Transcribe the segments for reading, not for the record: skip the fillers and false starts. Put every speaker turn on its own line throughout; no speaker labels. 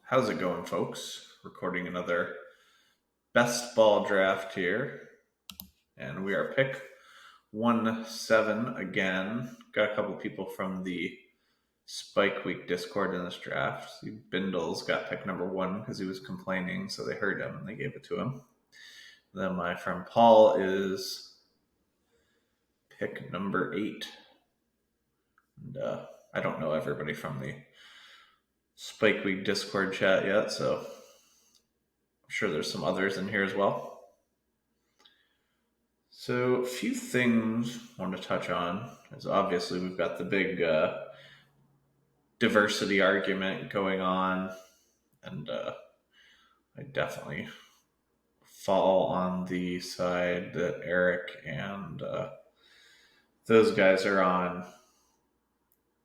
How's it going, folks? Recording another best ball draft here. And we are pick 1-7 again. Got a couple people from the Spike Week Discord in this draft. Bindles got pick number 1 because he was complaining, so they heard him and they gave it to him. Then my friend Paul is pick number 8. And I don't know everybody from the Spike Week Discord chat yet, so I'm sure there's some others in here as well. So a few things I want to touch on is obviously we've got the big diversity argument going on, and I definitely fall on the side that Eric and those guys are on.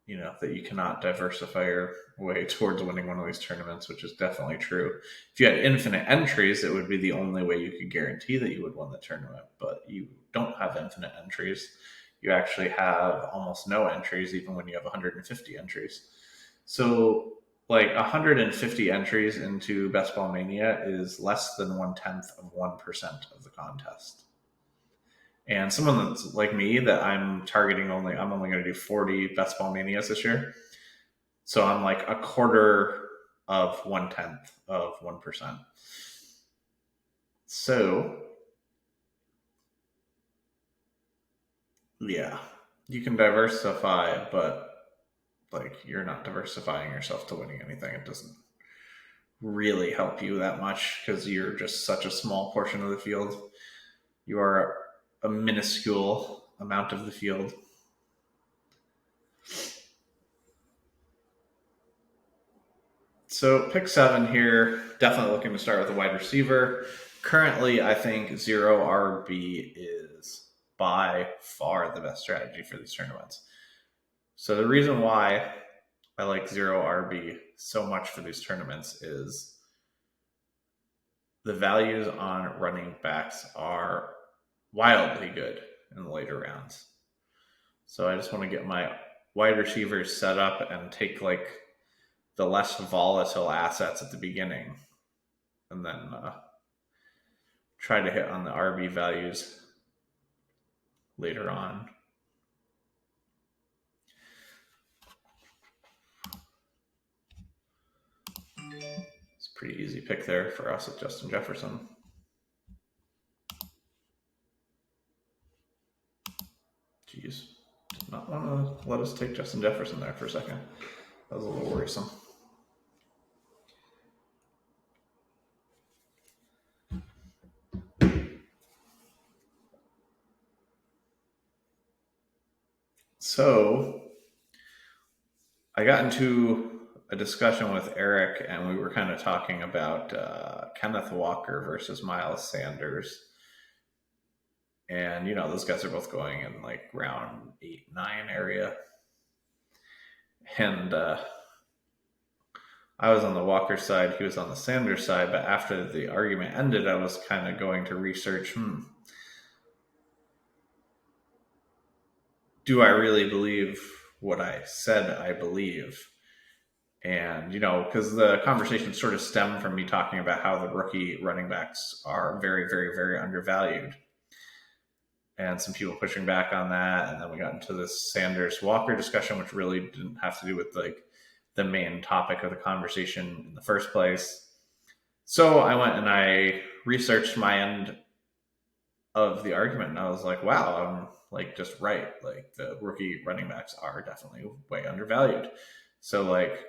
You know, that you cannot diversify your way towards winning one of these tournaments, which is definitely true. If you had infinite entries, it would be the only way you could guarantee that you would win the tournament, but you don't have infinite entries. You actually have almost no entries, even when you have 150 entries. So, like 150 entries into Best Ball Mania is less than 1/10 of 1% of the contest. And someone that's like me, that I'm targeting I'm only going to do 40 Best Ball Manias this year. So I'm like a quarter of 1/10 of 1%. So, yeah, you can diversify, but like you're not diversifying yourself to winning anything. It doesn't really help you that much because you're just such a small portion of the field. You are a minuscule amount of the field. So pick 7 here, definitely looking to start with a wide receiver. Currently, I think 0 RB is by far the best strategy for these tournaments. So the reason why I like 0 RB so much for these tournaments is the values on running backs are wildly good in the later rounds. So I just want to get my wide receivers set up and take like the less volatile assets at the beginning, and then try to hit on the RB values later on. It's a pretty easy pick there for us with Justin Jefferson. Jeez, did not want to let us take Justin Jefferson there for a second. That was a little worrisome. So I got into a discussion with Eric, and we were kind of talking about Kenneth Walker versus Miles Sanders. And, you know, those guys are both going in like round 8-9 area. And I was on the Walker side, he was on the Sanders side, but after the argument ended, I was kind of going to research, do I really believe what I said I believe? And, you know, because the conversation sort of stemmed from me talking about how the rookie running backs are very, very, very undervalued. And some people pushing back on that. And then we got into this Sanders Walker discussion, which really didn't have to do with like the main topic of the conversation in the first place. So I went and I researched my end of the argument, and I was like, wow, I'm like just right. Like the rookie running backs are definitely way undervalued. So like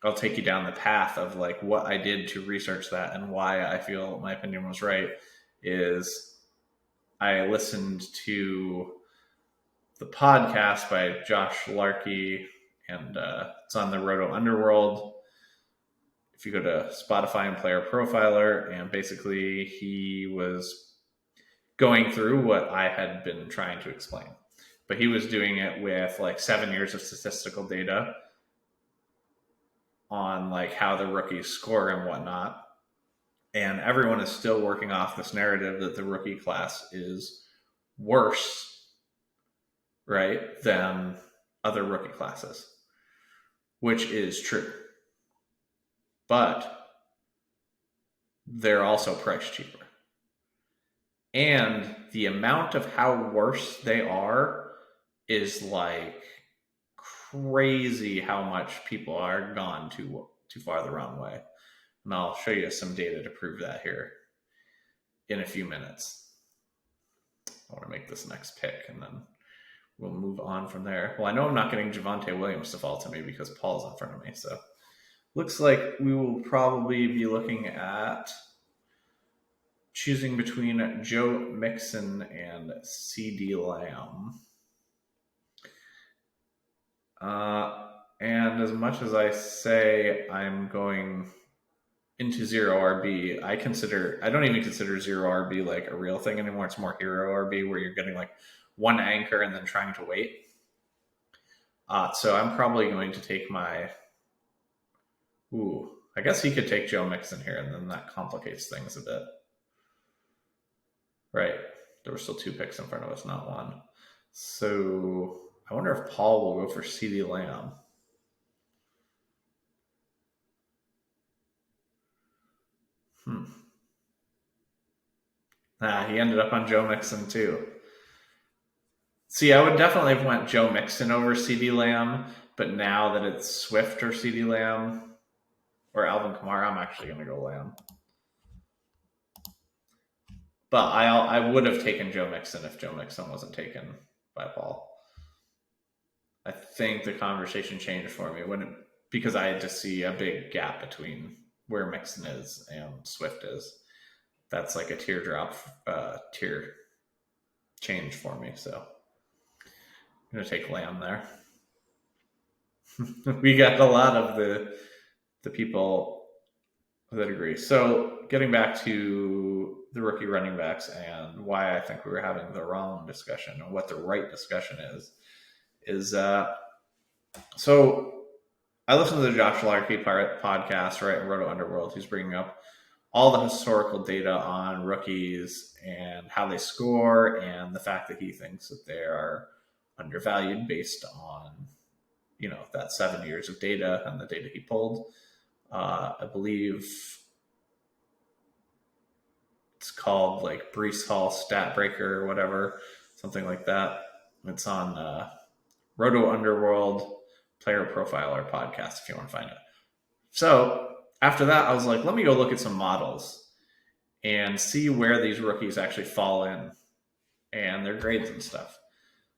I'll take you down the path of like what I did to research that and why I feel my opinion was right. Is I listened to the podcast by Josh Larkey, and it's on the Roto Underworld. If you go to Spotify and Player Profiler, and basically he was going through what I had been trying to explain, but he was doing it with like 7 years of statistical data on like how the rookies score and whatnot. And everyone is still working off this narrative that the rookie class is worse, right, than other rookie classes, which is true. but they're also priced cheaper. And the amount of how worse they are is like crazy how much people are gone too far the wrong way. And I'll show you some data to prove that here in a few minutes. I want to make this next pick and then we'll move on from there. Well, I know I'm not getting Javonte Williams to fall to me because Paul's in front of me. So looks like we will probably be looking at choosing between Joe Mixon and CD Lamb. And as much as I say I'm going into zero RB, I don't even consider zero RB like a real thing anymore. It's more hero RB where you're getting like one anchor and then trying to wait. So I'm probably going to take I guess he could take Joe Mixon here, and then that complicates things a bit. Right. There were still 2 picks in front of us, not one. So I wonder if Paul will go for CD Lamb. He ended up on Joe Mixon too. See, I would definitely have went Joe Mixon over CD Lamb, but now that it's Swift or CD Lamb or Alvin Kamara, I'm actually going to go Lamb. But I would have taken Joe Mixon if Joe Mixon wasn't taken by Paul. I think the conversation changed for me because I had to see a big gap between where Mixon is and Swift is. That's like a teardrop tier change for me. So I'm going to take Lamb there. We got a lot of the people that agree. So getting back to the rookie running backs and why I think we were having the wrong discussion and what the right discussion is so I listened to the Josh Larkey podcast, right, Roto Underworld. He's bringing up all the historical data on rookies and how they score and the fact that he thinks that they are undervalued based on, that 7 years of data and the data he pulled. I believe it's called like Breece Hall Stat Breaker or whatever, something like that. It's on Roto Underworld Player Profiler podcast if you want to find it. So after that, I was like, let me go look at some models and see where these rookies actually fall in and their grades and stuff.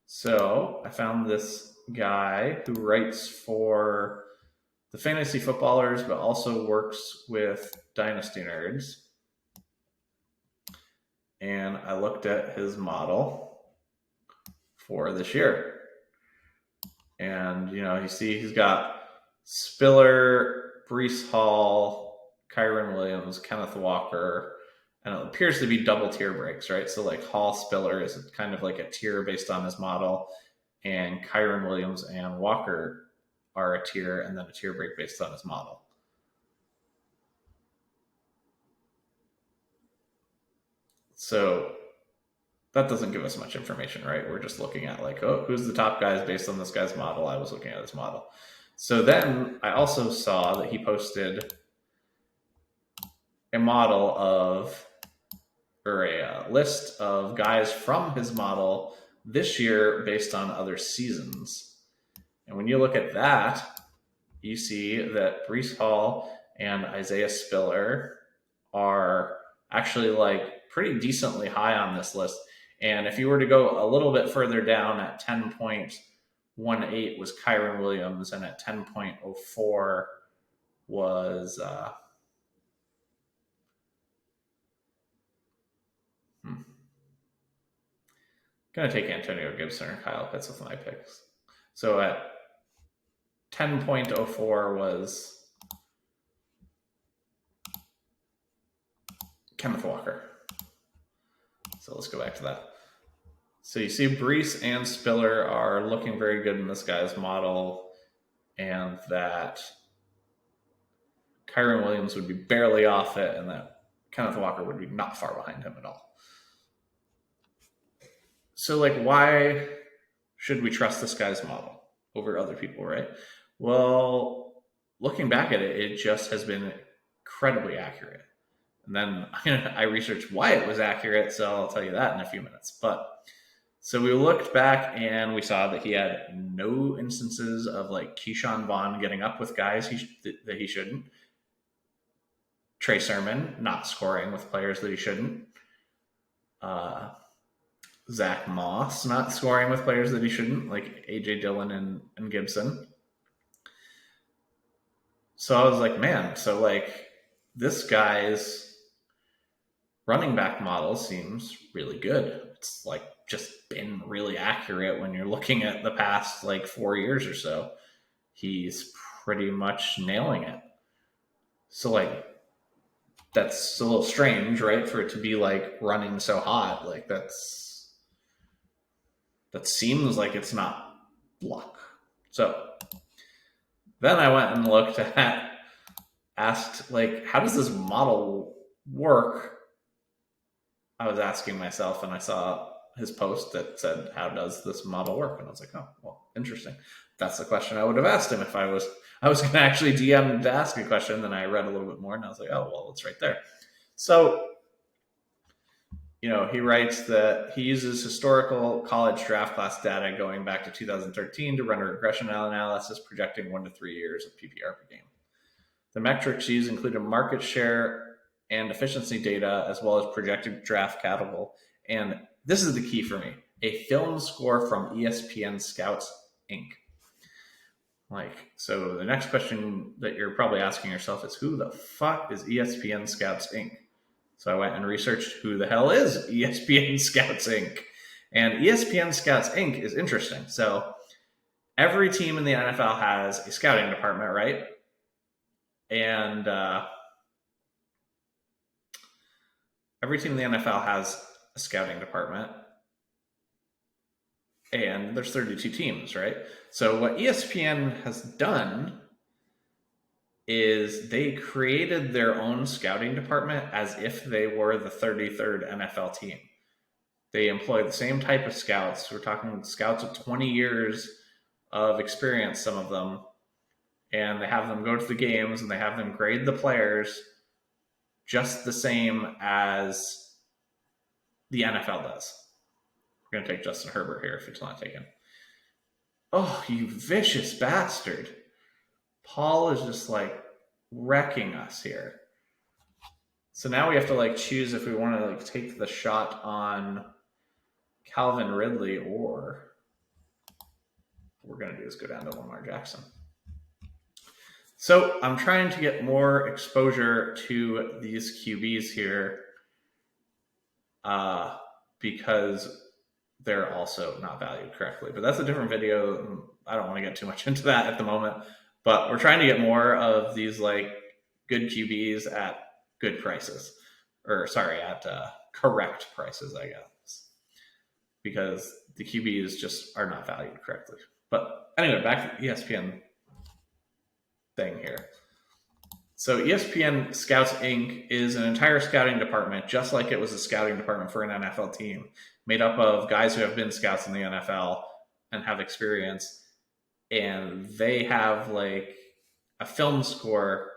So I found this guy who writes for the Fantasy Footballers, but also works with Dynasty Nerds. And I looked at his model for this year. And, you see he's got Spiller, Breece Hall, Kyren Williams, Kenneth Walker, and it appears to be double tier breaks, right? So like Hall, Spiller is kind of like a tier based on his model, and Kyren Williams and Walker are a tier, and then a tier break based on his model. So that doesn't give us much information, right? We're just looking at like, who's the top guys based on this guy's model? I was looking at his model. So then I also saw that he posted a model or a list of guys from his model this year based on other seasons. And when you look at that, you see that Breece Hall and Isaiah Spiller are actually like pretty decently high on this list. And if you were to go a little bit further down, at 10.18 was Kyren Williams, and at 10.04 was going to take Antonio Gibson or Kyle Pitts with my picks. So at 10.04 was Kenneth Walker. So let's go back to that. So you see Breece and Spiller are looking very good in this guy's model, and that Kyren Williams would be barely off it, and that Kenneth Walker would be not far behind him at all. So like, why should we trust this guy's model over other people, right? Well, looking back at it, it just has been incredibly accurate. And then I researched why it was accurate, so I'll tell you that in a few minutes. But so we looked back and we saw that he had no instances of like Keyshawn Vaughn getting up with guys that he shouldn't. Trey Sermon not scoring with players that he shouldn't. Zach Moss not scoring with players that he shouldn't, like AJ Dillon and Gibson. So I was like, man, so like this guy's running back model seems really good. It's like just been really accurate when you're looking at the past like 4 years or so. He's pretty much nailing it. So like that's a little strange, right? For it to be like running so hot. Like that seems like it's not luck. So then I went and looked at, asked like, how does this model work? I was asking myself, and I saw his post that said, how does this model work? And I was like, oh, well, interesting. That's the question I would have asked him if I was going to actually DM him to ask a question. Then I read a little bit more, and I was like, oh, well, it's right there. So, he writes that he uses historical college draft class data going back to 2013 to run a regression analysis projecting 1 to 3 years of PPR per game. The metrics used included market share and efficiency data, as well as projected draft capital. And this is the key for me, a film score from ESPN Scouts, Inc. So the next question that you're probably asking yourself is, who the fuck is ESPN Scouts, Inc.? So I went and researched who the hell is ESPN Scouts, Inc. And ESPN Scouts, Inc. is interesting. So every team in the NFL has a scouting department, right? And every team in the NFL has a scouting department. And there's 32 teams, right? So what ESPN has done is they created their own scouting department as if they were the 33rd NFL team. They employ the same type of scouts. We're talking scouts with 20 years of experience, some of them. And they have them go to the games and they have them grade the players just the same as the NFL does. We're going to take Justin Herbert here if it's not taken. Oh, you vicious bastard. Paul is just like wrecking us here. So now we have to choose if we want to take the shot on Calvin Ridley, or what we're going to do is go down to Lamar Jackson. So I'm trying to get more exposure to these QBs here because they're also not valued correctly. But that's a different video. I don't want to get too much into that at the moment. But we're trying to get more of these good QBs at good prices. At correct prices, I guess. Because the QBs just are not valued correctly. But anyway, back to the ESPN thing here. So ESPN Scouts, Inc. is an entire scouting department, just like it was a scouting department for an NFL team, made up of guys who have been scouts in the NFL and have experience. And they have a film score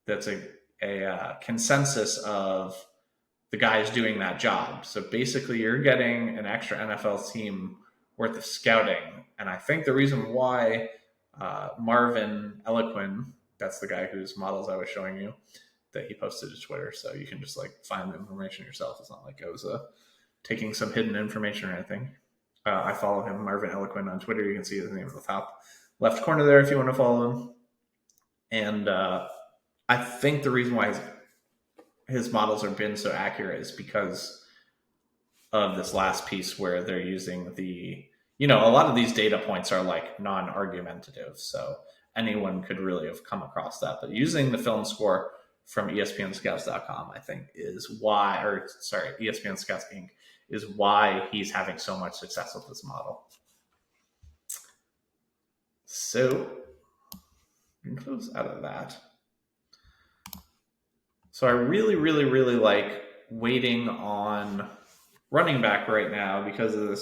that's a consensus of the guys doing that job. So basically you're getting an extra NFL team worth of scouting. And I think the reason why Marvin Eloquin, that's the guy whose models I was showing you, that he posted to Twitter. So you can just find the information yourself. It's not like I was taking some hidden information or anything. I follow him, Marvin Eloquin, on Twitter. You can see his name at the top left corner there if you want to follow him. And I think the reason why his models have been so accurate is because of this last piece where they're using a lot of these data points are non-argumentative. So anyone could really have come across that. But using the film score from ESPNScouts.com, I think ESPN Scouts Inc. is why he's having so much success with this model. So we can close out of that. So I really, really, really like waiting on running back right now because of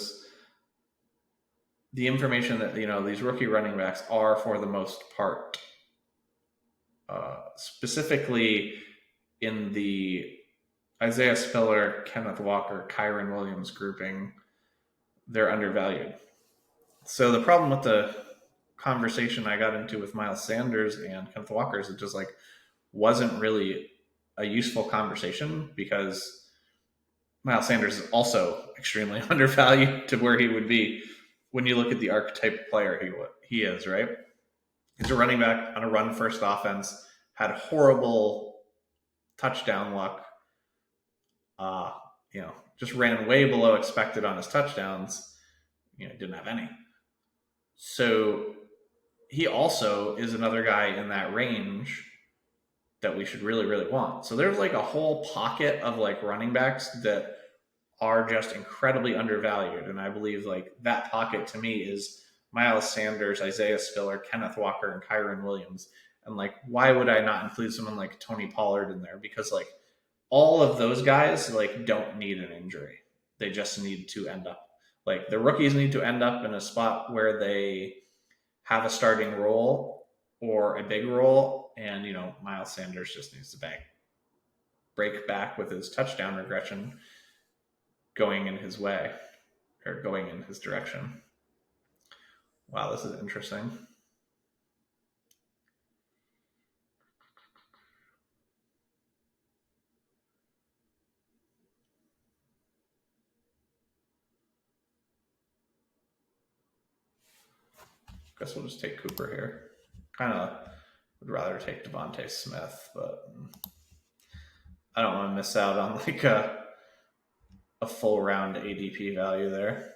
the information that, these rookie running backs are for the most part. Specifically, in the Isaiah Spiller, Kenneth Walker, Kyron Williams grouping, they're undervalued. So the problem with the conversation I got into with Miles Sanders and Kenneth Walker is it just like wasn't really a useful conversation because Miles Sanders is also extremely undervalued to where he would be when you look at the archetype player he is, right? He's a running back on a run first offense, had horrible touchdown luck, just ran way below expected on his touchdowns, didn't have any. So he also is another guy in that range that we should really, really want. So there's like a whole pocket of like running backs that are just incredibly undervalued. And I believe like that pocket to me is Miles Sanders, Isaiah Spiller, Kenneth Walker, and Kyron Williams. And like, why would I not include someone like Tony Pollard in there? Because like all of those guys like don't need an injury. They just need to end up like the rookies need to end up in a spot where they have a starting role or a big role. And, Miles Sanders just needs to break back with his touchdown regression going in his way or going in his direction. Wow, this is interesting. Guess we'll just take Cooper here. Kind of would rather take Devontae Smith, but I don't want to miss out on like a full round ADP value there.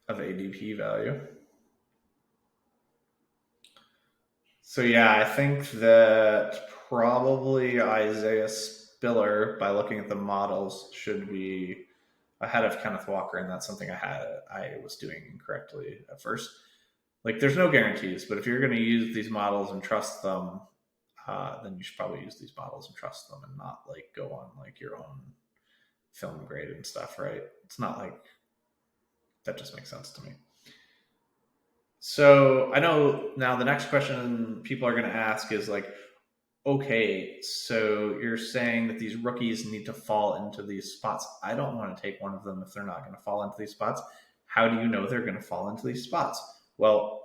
Of ADP value. So yeah, I think that probably Isaiah Spiller, by looking at the models, should be ahead of Kenneth Walker, and that's something I was doing incorrectly at first. Like, there's no guarantees, but if you're going to use these models and trust them, then you should probably use these models and trust them, and not like go on like your own film grade and stuff, right? It's not like that just makes sense to me. So I know now the next question people are going to ask is like, okay, so you're saying that these rookies need to fall into these spots. I don't want to take one of them if they're not going to fall into these spots. How do you know they're going to fall into these spots? Well,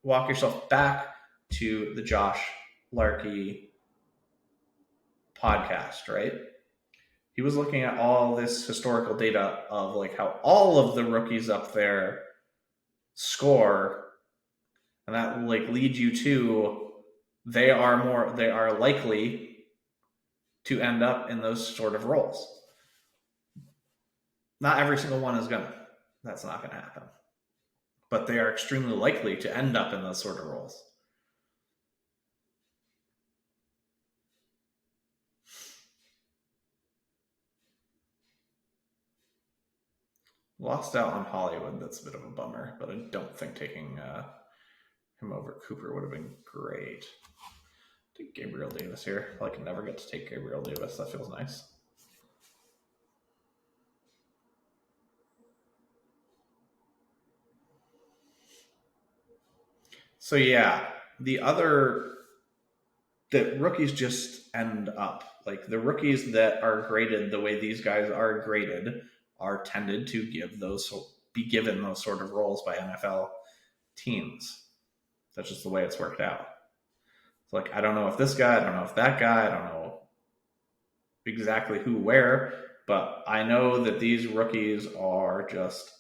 walk yourself back to the Josh Larkey podcast, right? He was looking at all this historical data of like how all of the rookies up there score, and that like leads you to they are likely to end up in those sort of roles. Not every single one is that's not gonna happen, but they are extremely likely to end up in those sort of roles. Lost out on Hollywood. That's a bit of a bummer, but I don't think taking him over Cooper would have been great. Take Gabriel Davis here. I can never get to take Gabriel Davis. That feels nice. So yeah, the rookies just end up like the rookies that are graded the way these guys are graded are tended to be given those sort of roles by NFL teams. That's just the way it's worked out. It's like, I don't know if this guy, I don't know if that guy, I don't know exactly who where, but I know that these rookies are just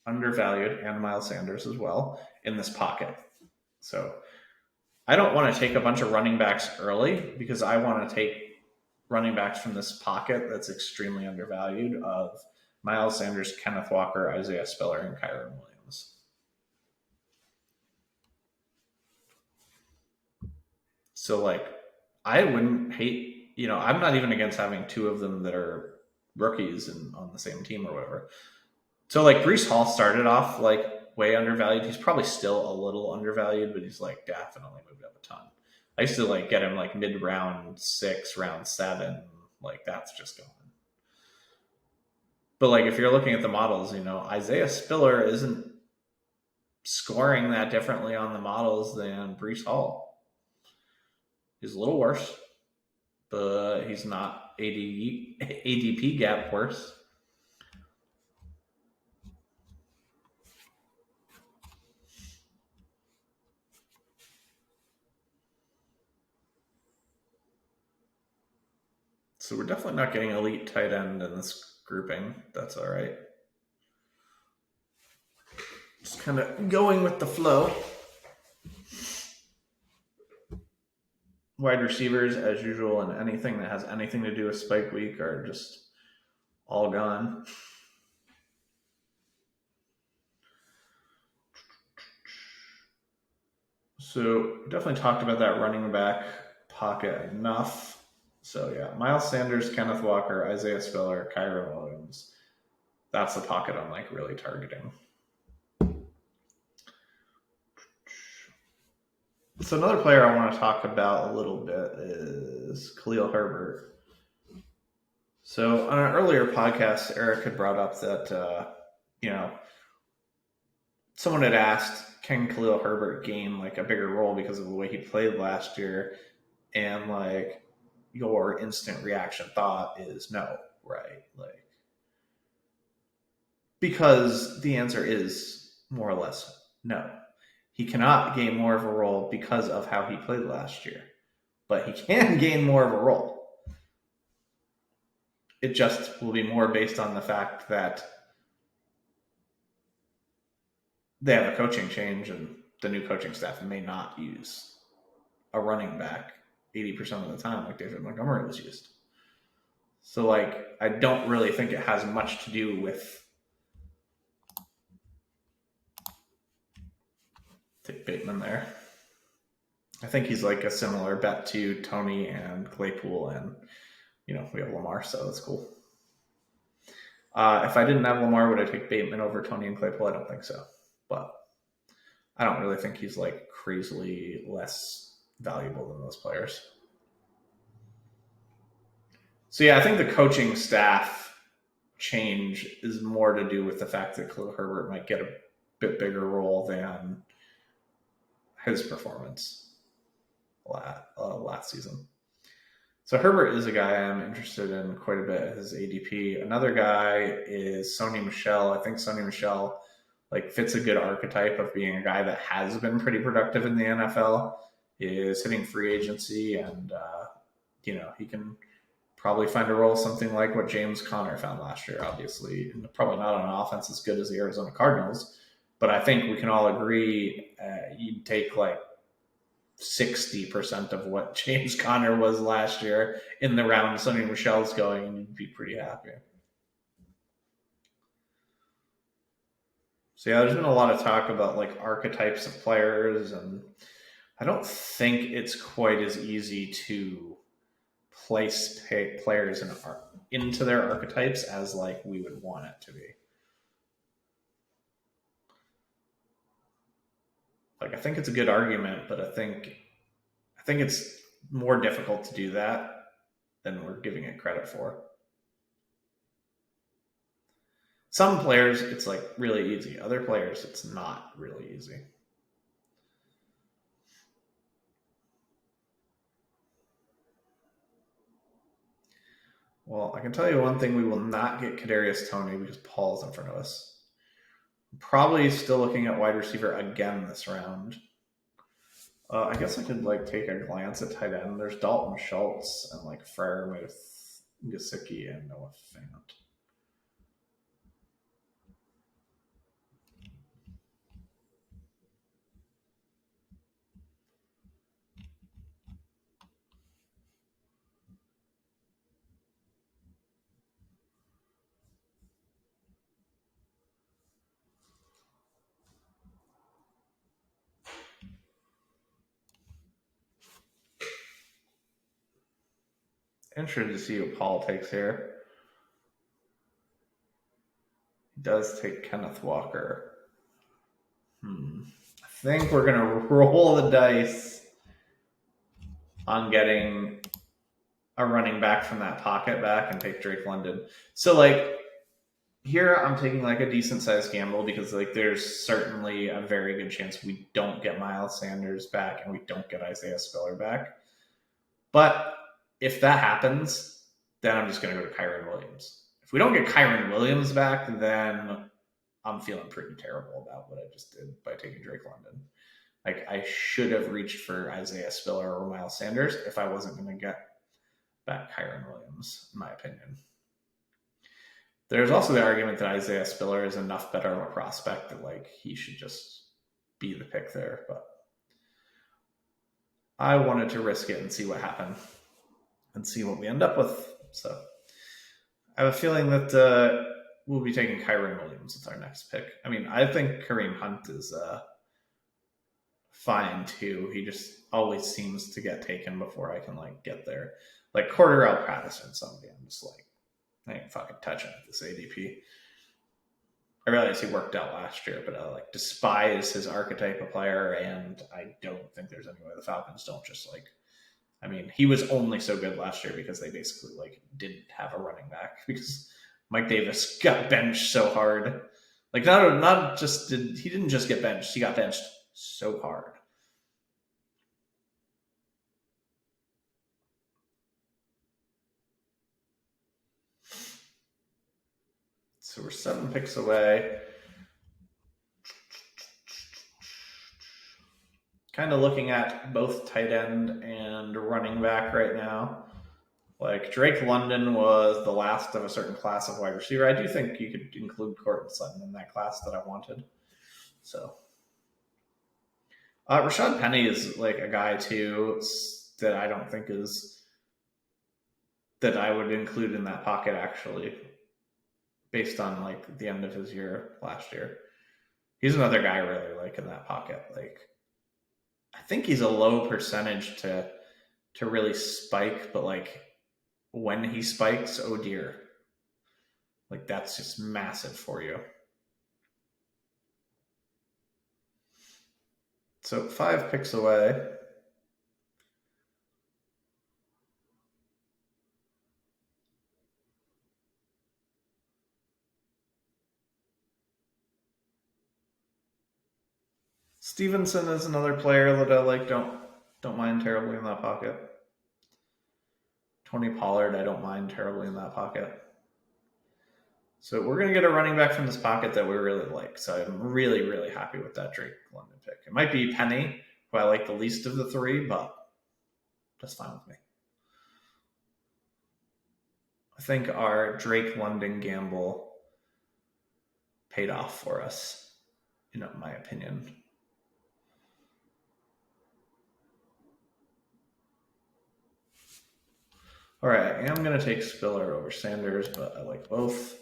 undervalued, and Miles Sanders as well, in this pocket. So I don't want to take a bunch of running backs early because I want to take running backs from this pocket that's extremely undervalued of Miles Sanders, Kenneth Walker, Isaiah Spiller, and Kyron Williams. So like, I wouldn't hate, I'm not even against having two of them that are rookies and on the same team or whatever. So like Breece Hall started off like way undervalued. He's probably still a little undervalued, but he's like definitely moved up a ton. I used to like get him like mid round 6, round 7. Like that's just going. But like if you're looking at the models, Isaiah Spiller isn't scoring that differently on the models than Breece Hall. He's a little worse, but he's not ADP gap worse. So we're definitely not getting elite tight end in this grouping. That's all right. Just kind of going with the flow. Wide receivers, as usual, and anything that has anything to do with Spike Week are just all gone. So definitely talked about that running back pocket enough. So yeah, Miles Sanders, Kenneth Walker, Isaiah Spiller, Kyron Williams. That's the pocket I'm like really targeting. So another player I want to talk about a little bit is Khalil Herbert. So on an earlier podcast, Eric had brought up that someone had asked, can Khalil Herbert gain like a bigger role because of the way he played last year? And like your instant reaction thought is no, right? Like, because the answer is more or less no. He cannot gain more of a role because of how he played last year, but he can gain more of a role. It just will be more based on the fact that they have a coaching change and the new coaching staff may not use a running back 80% of the time like David Montgomery was used. So like, I don't really think it has much to do with take Bateman there. I think he's like a similar bet to Tony and Claypool, and we have Lamar, so that's cool. If I didn't have Lamar, would I take Bateman over Tony and Claypool? I don't think so, but I don't really think he's like crazily less valuable than those players. So yeah, I think the coaching staff change is more to do with the fact that Khalil Herbert might get a bit bigger role than his performance last season. So Herbert is a guy I'm interested in quite a bit, his ADP. Another guy is Sony Michelle. I think Sony Michelle like fits a good archetype of being a guy that has been pretty productive in the NFL, is hitting free agency, and he can probably find a role something like what James Conner found last year, obviously. And probably not on an offense as good as the Arizona Cardinals, but I think we can all agree you'd take like 60% of what James Conner was last year in the round Sony Michelle's going, and you'd be pretty happy. So yeah, there's been a lot of talk about like archetypes of players, and I don't think it's quite as easy to place players into their archetypes as like we would want it to be. Like, I think it's a good argument, but I think it's more difficult to do that than we're giving it credit for. Some players, it's like really easy. Other players, it's not really easy. Well, I can tell you one thing: we will not get Kadarius Toney because Paul's in front of us. Probably still looking at wide receiver again this round. I guess I could like take a glance at tight end. There's Dalton Schultz and like Freiermuth, Gesicki, and Noah Fant. Interested to see what Paul takes here. He does take Kenneth Walker. I think we're going to roll the dice on getting a running back from that pocket back and take Drake London. So, like, here I'm taking like a decent sized gamble because like there's certainly a very good chance we don't get Miles Sanders back and we don't get Isaiah Spiller back. But if that happens, then I'm just going to go to Kyron Williams. If we don't get Kyron Williams back, then I'm feeling pretty terrible about what I just did by taking Drake London. Like I should have reached for Isaiah Spiller or Miles Sanders if I wasn't going to get back Kyron Williams, in my opinion. There's also the argument that Isaiah Spiller is enough better of a prospect that like he should just be the pick there, but I wanted to risk it and see what happened and see what we end up with. So I have a feeling that we'll be taking Kyron Williams with our next pick. I mean, I think Kareem Hunt is fine too. He just always seems to get taken before I can like get there. Like Cordell Patterson, somebody I'm just like, I ain't fucking touching this ADP. I realize he worked out last year, but I like despise his archetype of player, and I don't think there's any way the Falcons don't just like. I mean, he was only so good last year because they basically like didn't have a running back because Mike Davis got benched so hard. Like not just did he didn't just get benched, he got benched so hard. So we're 7 picks away. Kind of looking at both tight end and running back right now. Like Drake London was the last of a certain class of wide receiver. I do think you could include Courtland Sutton in that class that I wanted. So Rashad Penny is like a guy too that I don't think is that I would include in that pocket actually, based on like the end of his year last year. He's another guy I really like in that pocket. Like I think he's a low percentage to really spike, but like when he spikes, oh dear. Like that's just massive for you. So 5 picks away. Stevenson is another player that I like. Don't mind terribly in that pocket. Tony Pollard, I don't mind terribly in that pocket. So we're going to get a running back from this pocket that we really like. So I'm really, really happy with that Drake London pick. It might be Penny, who I like the least of the 3, but that's fine with me. I think our Drake London gamble paid off for us, in my opinion. All right, I am going to take Spiller over Sanders, but I like both.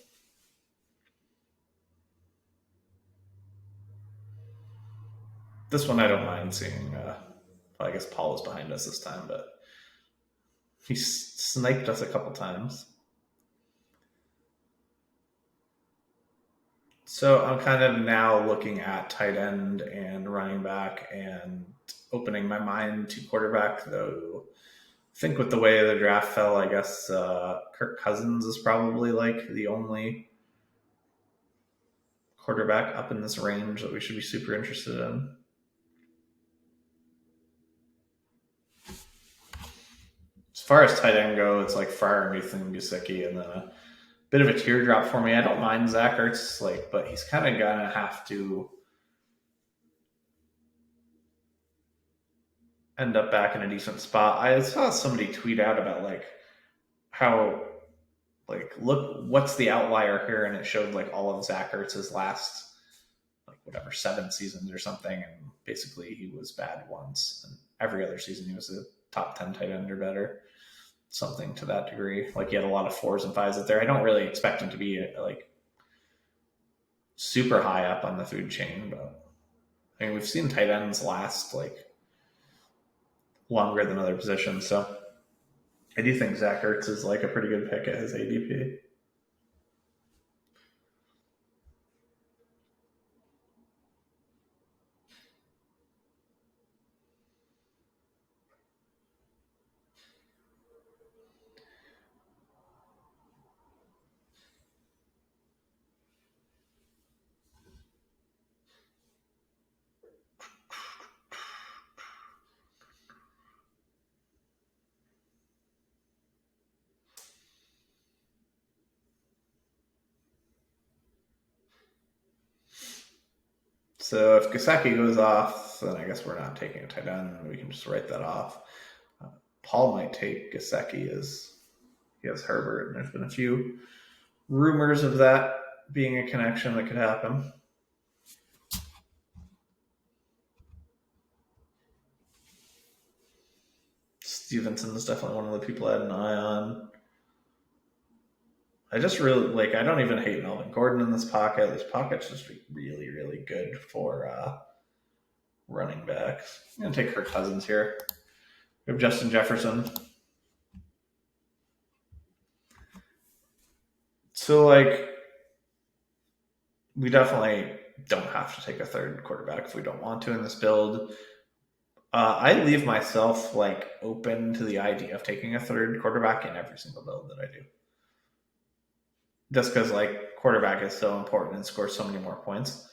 This one I don't mind seeing. I guess Paul is behind us this time, but he sniped us a couple times. So I'm kind of now looking at tight end and running back and opening my mind to quarterback, though. I think with the way the draft fell, I guess Kirk Cousins is probably like the only quarterback up in this range that we should be super interested in. As far as tight end go, it's like Freiermuth and Gesicki, and then a bit of a teardrop for me. I don't mind Zach Ertz, but he's kind of gonna have to end up back in a decent spot. I saw somebody tweet out about like how look what's the outlier here, and it showed like all of Zach Ertz's last 7 seasons or something, and basically he was bad once, and every other season he was a top 10 tight end or better, something to that degree. Like he had a lot of 4s and 5s out there. I don't really expect him to be like super high up on the food chain, but I mean we've seen tight ends last like longer than other positions, so I do think Zach Ertz is like a pretty good pick at his ADP. So if Gesicki goes off, then I guess we're not taking a tight end. We can just write that off. Paul might take Gesicki as he has Herbert, and there's been a few rumors of that being a connection that could happen. Stevenson is definitely one of the people I had an eye on. I just really I don't even hate Melvin Gordon in this pocket. This pocket's just really, really good for running backs. I'm going to take Kirk Cousins here. We have Justin Jefferson. So, we definitely don't have to take a third quarterback if we don't want to in this build. I leave myself open to the idea of taking a third quarterback in every single build that I do. Just because quarterback is so important and scores so many more points.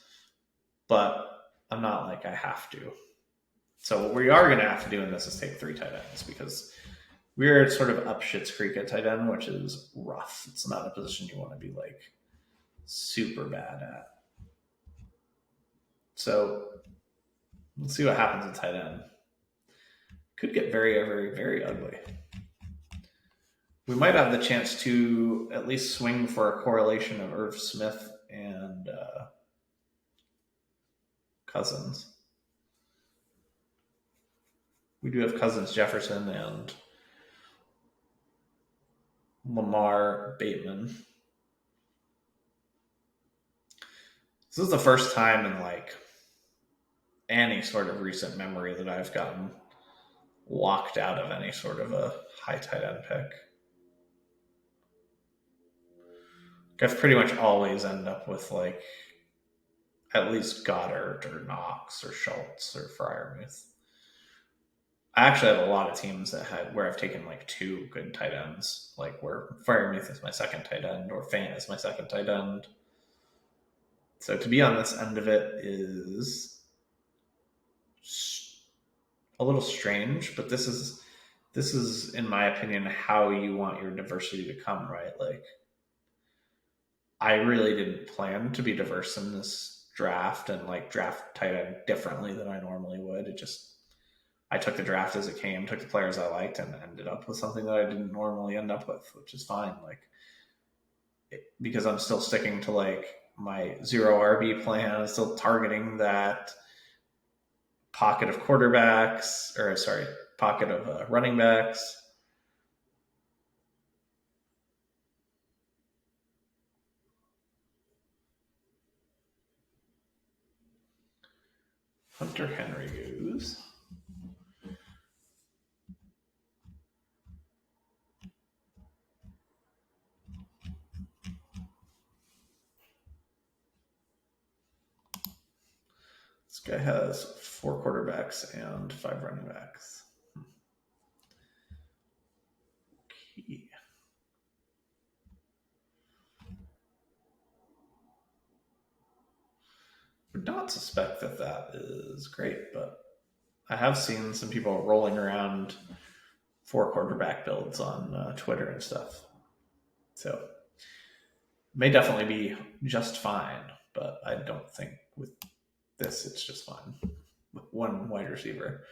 But I'm not I have to. So what we are going to have to do in this is take 3 tight ends because we're sort of up shit's creek at tight end, which is rough. It's not a position you want to be super bad at. So let's see what happens at tight end. Could get very, very, very ugly. We might have the chance to at least swing for a correlation of Irv Smith and Cousins. We do have Cousins, Jefferson, and Lamar Bateman. This is the first time in any sort of recent memory that I've gotten locked out of any sort of a high tight end pick. I've pretty much always ended up with at least Goddard or Knox or Schultz or Freiermuth. I actually have a lot of teams where I've taken 2 good tight ends, where Freiermuth is my second tight end or Fant is my second tight end. So to be on this end of it is a little strange, but this is in my opinion how you want your diversity to come, right? I really didn't plan to be diverse in this draft and draft tight end differently than I normally would. I took the draft as it came, took the players I liked, and ended up with something that I didn't normally end up with, which is fine. Because I'm still sticking to my 0 RB plan, I'm still targeting that pocket of quarterbacks, pocket of running backs. Hunter Henry goes. This guy has 4 quarterbacks and 5 running backs. Okay. Would not suspect that is great, but I have seen some people rolling around 4 quarterback builds on Twitter and stuff. So may definitely be just fine, but I don't think with this it's just fine with 1 wide receiver.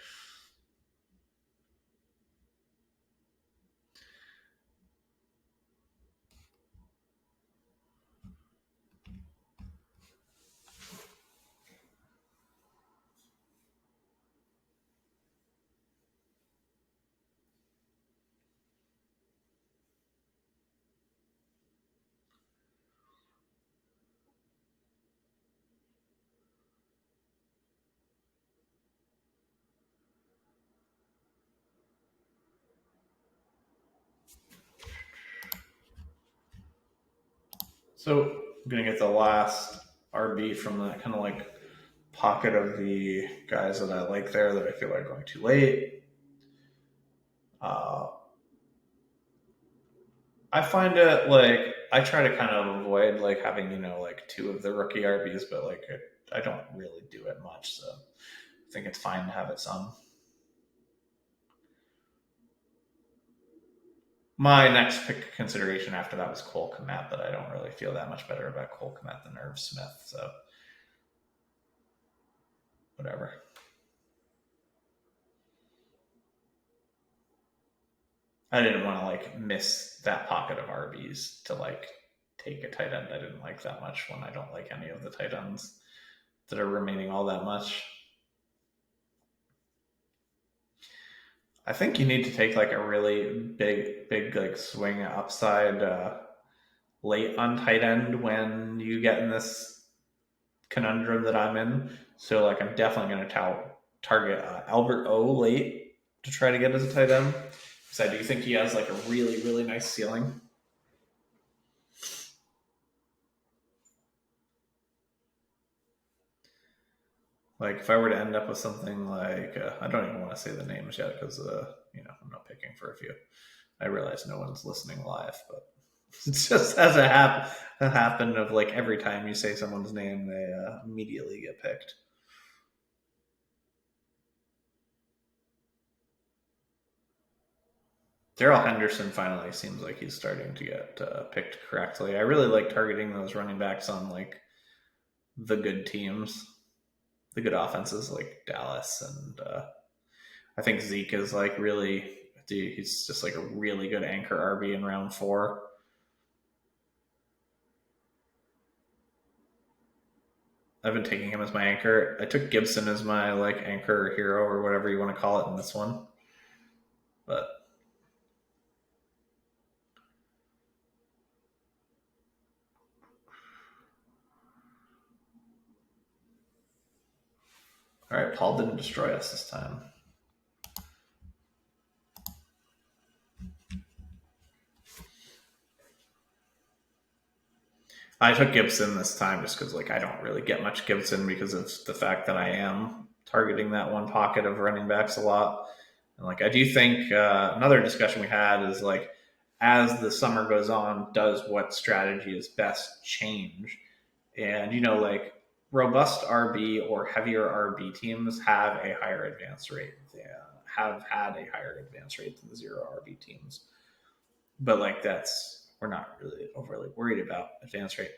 So I'm going to get the last RB from that kind of pocket of the guys that I like there that I feel like going too late. I find it I try to kind of avoid having 2 of the rookie RBs, but I don't really do it much, so I think it's fine to have it some. My next pick consideration after that was Cole Kmet, but I don't really feel that much better about Cole Kmet than Irv Smith. So whatever. I didn't want to like miss that pocket of RBs to like take a tight end I didn't like that much when I don't like any of the tight ends that are remaining all that much. I think you need to take like a really big like swing upside late on tight end when you get in this conundrum that I'm in. So like I'm definitely going to target Albert O late to try to get as a tight end because I do think he has like a really nice ceiling. Like if I were to end up with something like I don't even want to say the names yet because I'm not picking for a few. I realize no one's listening live, but it's just as it happened of like every time you say someone's name, they immediately get picked. Darrell Henderson finally seems like he's starting to get picked correctly. I really like targeting those running backs on like the good teams, the good offenses like Dallas, and I think Zeke is like really, he's just like a really good anchor RB in round 4. I've been taking him as my anchor. I took Gibson as my like anchor hero or whatever you want to call it in this one, but all right, Paul didn't destroy us this time. I took Gibson this time just because like I don't really get much Gibson because of the fact that I am targeting that one pocket of running backs a lot. And like I do think another discussion we had is like as the summer goes on, does what strategy is best change? And like robust RB or heavier RB teams have a higher advance rate. They have had a higher advance rate than the zero RB teams. But like we're not really overly worried about advance rate.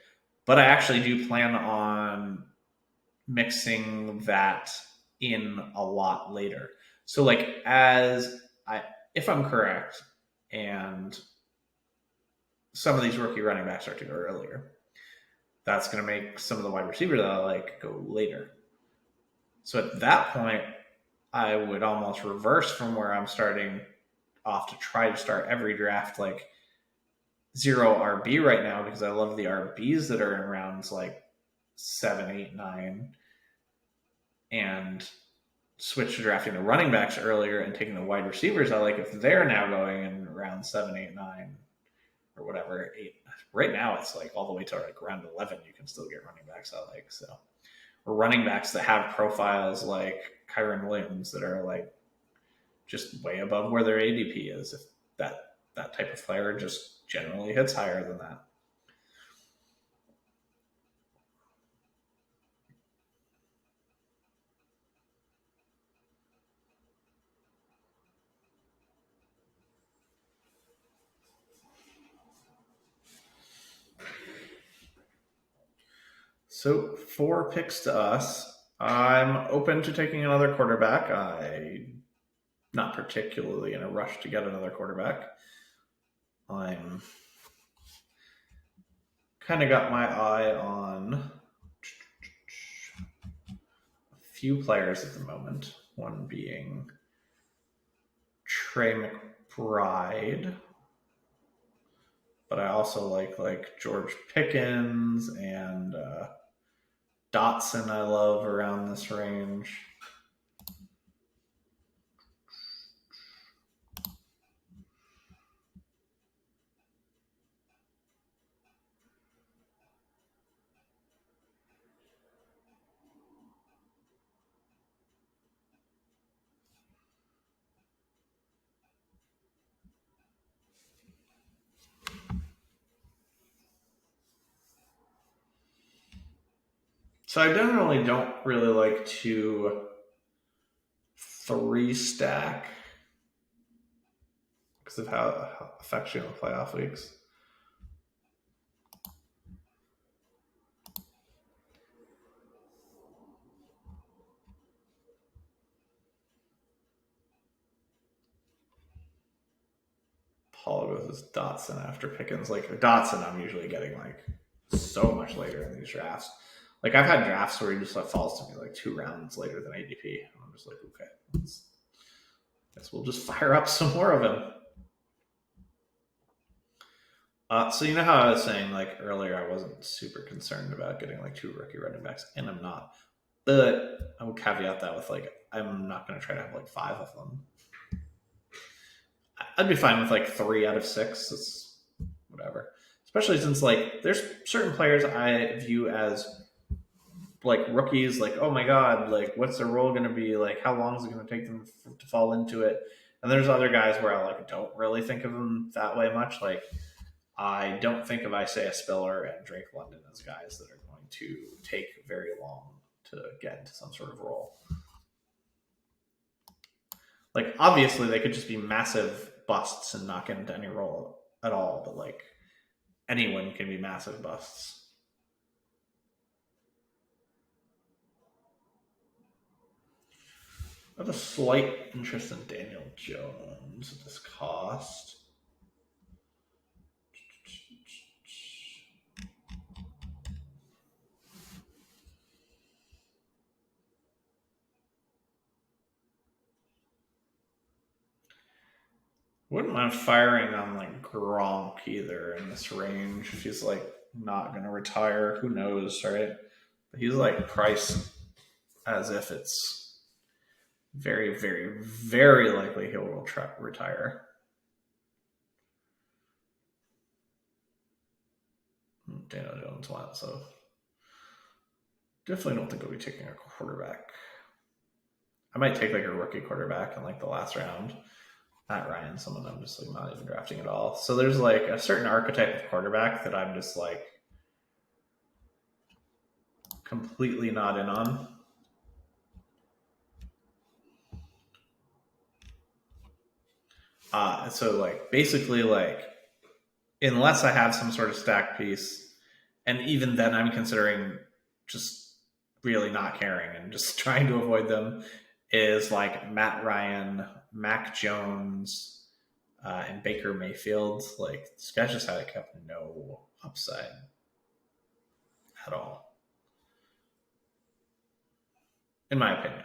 But I actually do plan on mixing that in a lot later. So like if I'm correct, and some of these rookie running backs start to go earlier, that's going to make some of the wide receivers that I like go later. So at that point, I would almost reverse from where I'm starting off to try to start every draft like zero RB right now because I love the RBs that are in rounds like 7, 8, 9, and switch to drafting the running backs earlier and taking the wide receivers. I like if they're now going in round 7, 8, 9, or whatever, 8. Right now it's like all the way to like round 11 you can still get running backs I like. So or running backs that have profiles like Kyron Williams that are like just way above where their ADP is if that type of player just generally hits higher than that. So 4 picks to us. I'm open to taking another quarterback. I'm not particularly in a rush to get another quarterback. I'm kind of got my eye on a few players at the moment. One being Trey McBride, but I also like George Pickens and Dotson. I love around this range. So I generally don't really like to 3 stack because of how it affects you in the playoff weeks. Paul goes as Dotson after Pickens. Like Dotson, I'm usually getting like so much later in these drafts. Like I've had drafts where he just like falls to me like 2 rounds later than ADP. And I'm just like, okay, guess we'll just fire up some more of him. So you know how I was saying like earlier, I wasn't super concerned about getting like 2 rookie running backs, and I'm not. But I would caveat that with like I'm not going to try to have like 5 of them. I'd be fine with like 3 out of 6. It's whatever. Especially since like there's certain players I view as like rookies. Like, oh my god, like what's their role going to be? Like how long is it going to take them to fall into it? And there's other guys where I like don't really think of them that way much. Like I don't think of Isaiah Spiller and Drake London as guys that are going to take very long to get into some sort of role. Like obviously they could just be massive busts and not get into any role at all, but like anyone can be massive busts. I have a slight interest in Daniel Jones at this cost. Wouldn't mind firing on like Gronk either in this range if he's like not going to retire. Who knows, right? But he's like priced as if it's very, very, very likely he will retire. Daniel Jones went, so definitely don't think I'll be taking a quarterback. I might take like a rookie quarterback in like the last round. Matt Ryan, someone I'm just like not even drafting at all. So there's like a certain archetype of quarterback that I'm just like completely not in on. So like basically like unless I have some sort of stack piece, and even then I'm considering just really not caring and just trying to avoid them, is like Matt Ryan, Mac Jones, and Baker Mayfield. Like this guy just had kept no upside at all, in my opinion.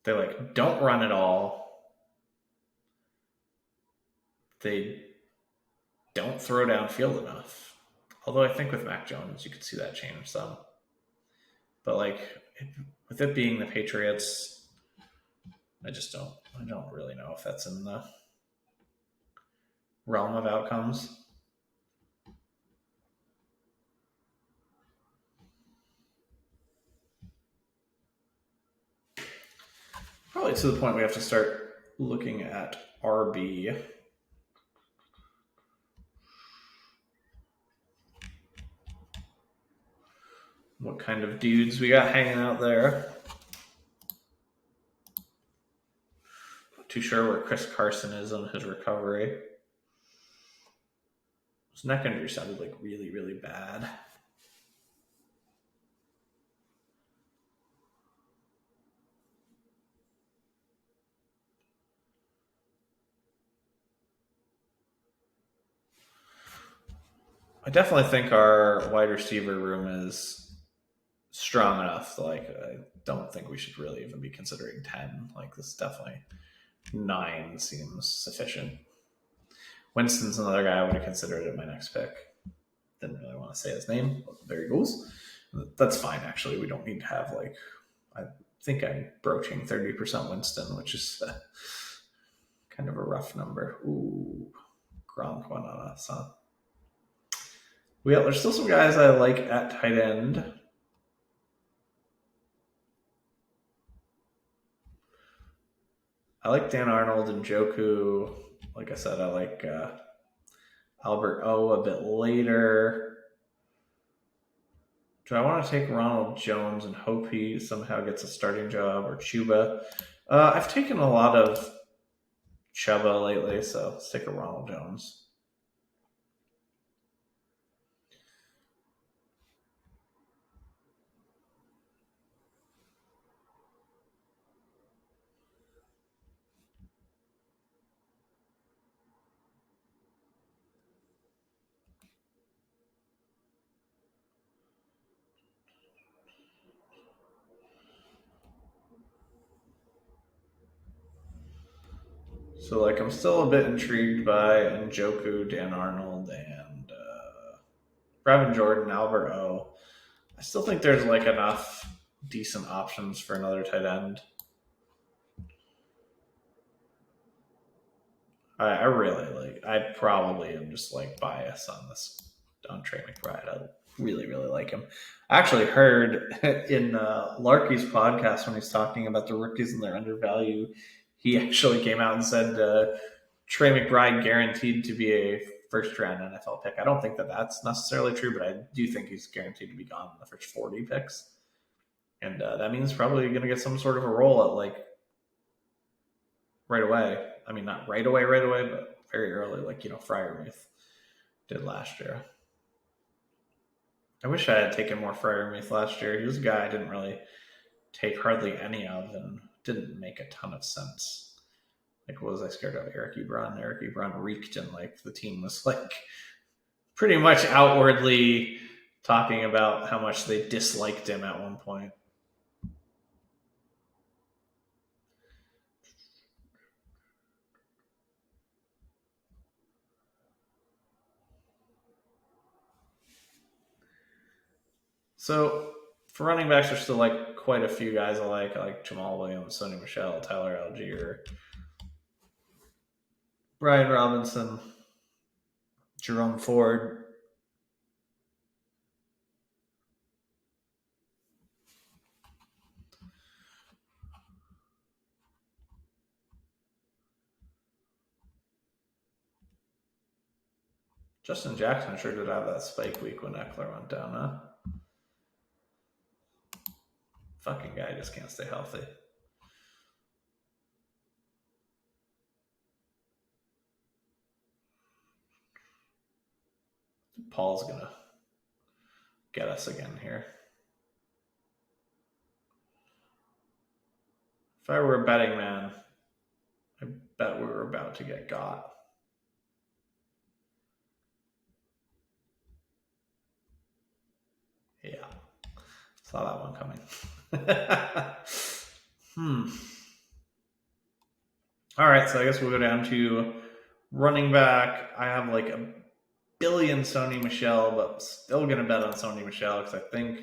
They like don't run at all. They don't throw downfield enough. Although I think with Mac Jones, you could see that change some. But like with it being the Patriots, I don't really know if that's in the realm of outcomes. Probably to the point we have to start looking at RB. What kind of dudes we got hanging out there. Not too sure where Chris Carson is on his recovery. His neck injury sounded like really, really bad. I definitely think our wide receiver room is strong enough. Like, I don't think we should really even be considering 10. Like, this definitely 9 seems sufficient. Winston's another guy I would have considered at my next pick. Didn't really want to say his name, but there he goes. That's fine, actually. We don't need to have, like, I think I'm broaching 30% Winston, which is kind of a rough number. Ooh, Gronk went on us, huh? Yeah, there's still some guys I like at tight end. I like Dan Arnold and Joku. Like I said, I like Albert O a bit later. Do I want to take Ronald Jones and hope he somehow gets a starting job, or Chuba? I've taken a lot of Chuba lately, so let's take a Ronald Jones. So, like, I'm still a bit intrigued by Njoku, Dan Arnold, and Brevin Jordan, Albert O. I still think there's, like, enough decent options for another tight end. I really like. I probably am just like biased on this on Trey McBride. I really really like him. I actually heard in Larky's podcast when he's talking about the rookies and their undervalue, he actually came out and said Trey McBride guaranteed to be a first round NFL pick. I don't think that that's necessarily true, but I do think he's guaranteed to be gone in the first 40 picks, and that means probably going to get some sort of a role at like right away. I mean, not right away, but very early, like, Freiermuth did last year. I wish I had taken more Freiermuth last year. He was a guy I didn't really take hardly any of and didn't make a ton of sense. Like, what was I scared of? Eric Ebron. Eric Ebron reeked, and like the team was like pretty much outwardly talking about how much they disliked him at one point. So for running backs, there's still like quite a few guys I like Jamal Williams, Sony Michelle, Tyler Algier, Brian Robinson, Jerome Ford. Justin Jackson sure did have that spike week when Eckler went down, huh? Fucking guy just can't stay healthy. Paul's gonna get us again here. If I were a betting man, I bet we were about to get got. Yeah. Saw that one coming. All right, so I guess we'll go down to running back. I have like a billion Sony Michelle, but still going to bet on Sony Michelle because I think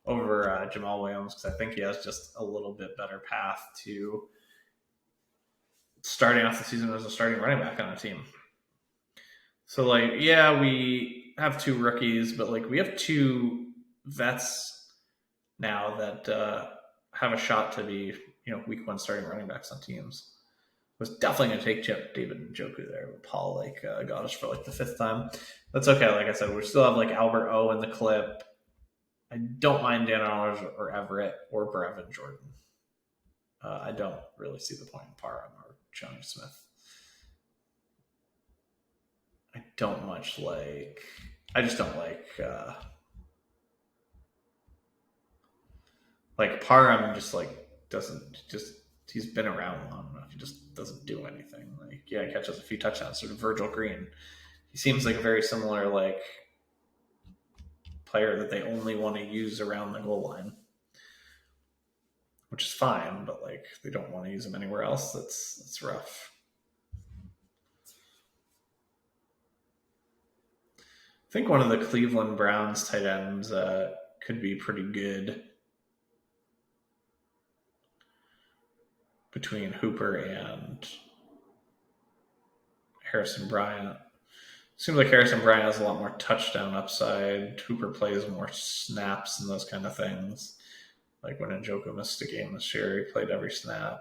over Jamal Williams because I think he has just a little bit better path to starting off the season as a starting running back on a team. So, like, yeah, we have two rookies, but like we have two vets now that have a shot to be, week one starting running backs on teams. Was definitely going to take David Njoku there, but Paul got us for like the fifth time. That's okay. Like I said, we still have like Albert O in the clip. I don't mind Dan Arnold or Everett or Brevin Jordan. I don't really see the point in Parham or Johnny Smith. I don't much like. I just don't like Parham. Just like doesn't just. He's been around long enough. He just doesn't do anything. Like, yeah, he catches a few touchdowns. Sort of Virgil Green. He seems like a very similar like player that they only want to use around the goal line, which is fine. But like, they don't want to use him anywhere else. That's rough. I think one of the Cleveland Browns tight ends could be pretty good between Hooper and Harrison Bryant. Seems like Harrison Bryant has a lot more touchdown upside. Hooper plays more snaps and those kind of things. Like when Njoku missed a game this year, he played every snap.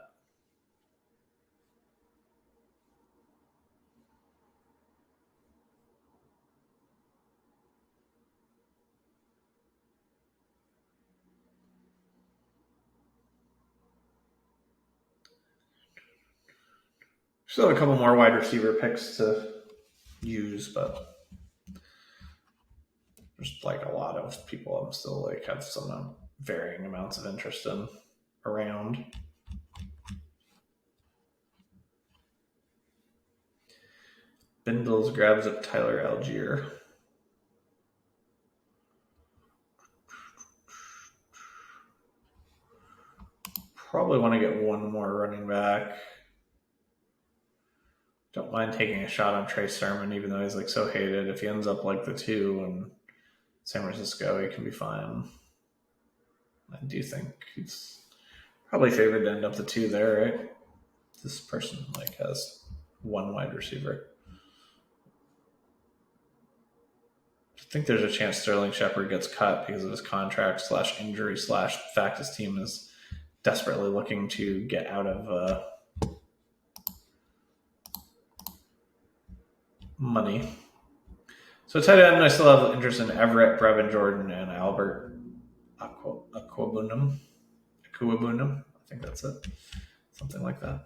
Still have a couple more wide receiver picks to use, but there's like a lot of people I'm still like have some varying amounts of interest in around. Bindles grabs up Tyler Algier. Probably want to get one more running back. mind taking a shot on Trey Sermon, even though he's like so hated. If he ends up like the 2 in San Francisco, he can be fine. I do think he's probably favored to end up the 2 there, right? This person like has one wide receiver. I think there's a chance Sterling Shepard gets cut because of his contract / injury / fact his team is desperately looking to get out of money. So tight end, I still have interest in Everett, Brevin Jordan, and Albert Aquabunum. I think that's it. Something like that.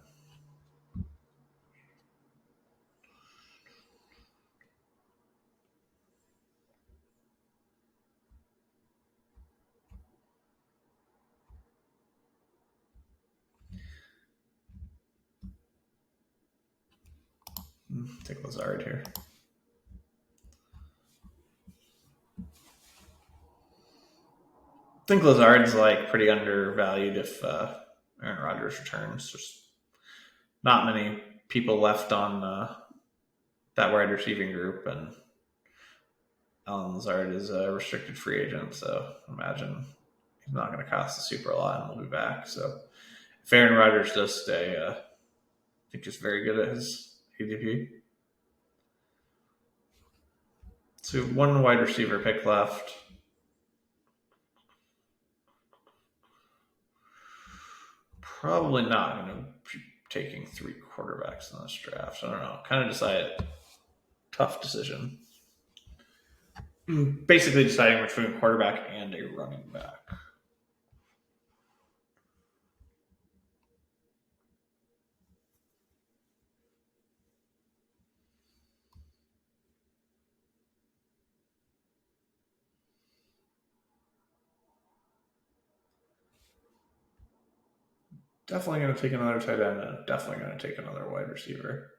Take Lazard here. I think Lazard's like pretty undervalued if Aaron Rodgers returns. There's not many people left on that wide receiving group, and Alan Lazard is a restricted free agent, so imagine he's not going to cost the super a lot and will be back. So if Aaron Rodgers does stay, I think he's very good at his ADP. So one wide receiver pick left. Probably not going to be taking 3 quarterbacks in this draft. I don't know. Kind of decided. Tough decision. Basically deciding between a quarterback and a running back. Definitely going to take another tight end and definitely going to take another wide receiver.